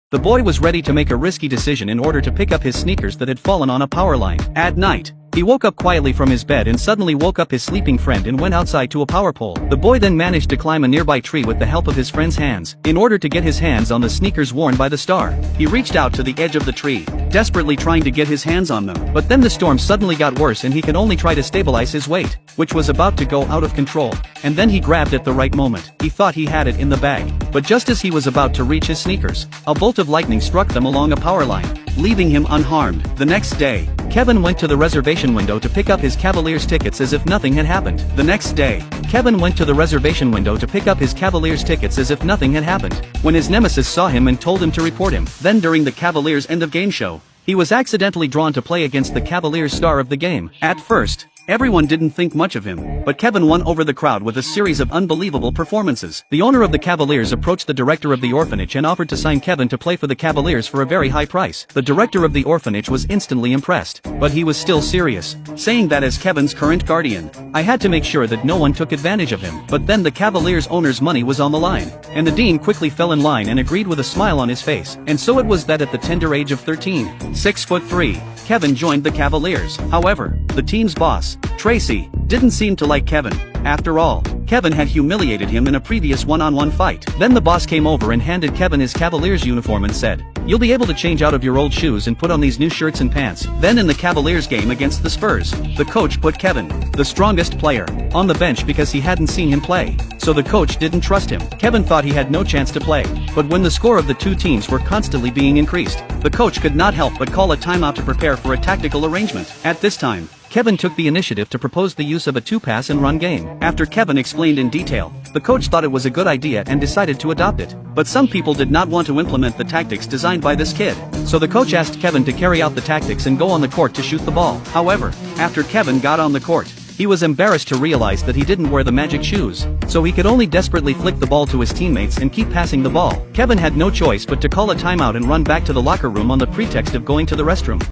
The boy was ready to make a risky decision in order to pick up his sneakers that had fallen on a power line. At night, he woke up quietly from his bed and suddenly woke up his sleeping friend and went outside to a power pole. The boy then managed to climb a nearby tree with the help of his friend's hands, in order to get his hands on the sneakers worn by the star. He reached out to the edge of the tree, desperately trying to get his hands on them. But then the storm suddenly got worse and he could only try to stabilize his weight, which was about to go out of control. And then he grabbed at the right moment. He thought he had it in the bag. But just as he was about to reach his sneakers, a bolt of lightning struck them along a power line, leaving him unharmed. The next day, Kevin went to the reservation window to pick up his Cavaliers tickets as if nothing had happened. The next day, Kevin went to the reservation window to pick up his Cavaliers tickets as if nothing had happened, when his nemesis saw him and told him to report him. Then during the Cavaliers' end-of-game show, he was accidentally drawn to play against the Cavaliers' star of the game. At first, everyone didn't think much of him, but Kevin won over the crowd with a series of unbelievable performances. The owner of the Cavaliers approached the director of the orphanage and offered to sign Kevin to play for the Cavaliers for a very high price. The director of the orphanage was instantly impressed, but he was still serious, saying that as Kevin's current guardian, I had to make sure that no one took advantage of him. But then the Cavaliers owner's money was on the line, and the dean quickly fell in line and agreed with a smile on his face. And so it was that at the tender age of 13, 6'3", Kevin joined the Cavaliers. However, the team's boss, Tracy, didn't seem to like Kevin. After all, Kevin had humiliated him in a previous one-on-one fight. Then the boss came over and handed Kevin his Cavaliers uniform and said, "You'll be able to change out of your old shoes and put on these new shirts and pants." Then in the Cavaliers game against the Spurs, the coach put Kevin, the strongest player, on the bench because he hadn't seen him play. So the coach didn't trust him. Kevin thought he had no chance to play. But when the score of the two teams were constantly being increased, the coach could not help but call a timeout to prepare for a tactical arrangement. At this time, Kevin took the initiative to propose the use of a two-pass and run game. After Kevin explained in detail, the coach thought it was a good idea and decided to adopt it. But some people did not want to implement the tactics designed by this kid. So the coach asked Kevin to carry out the tactics and go on the court to shoot the ball. However, after Kevin got on the court, he was embarrassed to realize that he didn't wear the magic shoes, so he could only desperately flick the ball to his teammates and keep passing the ball. Kevin had no choice but to call a timeout and run back to the locker room on the pretext of going to the restroom.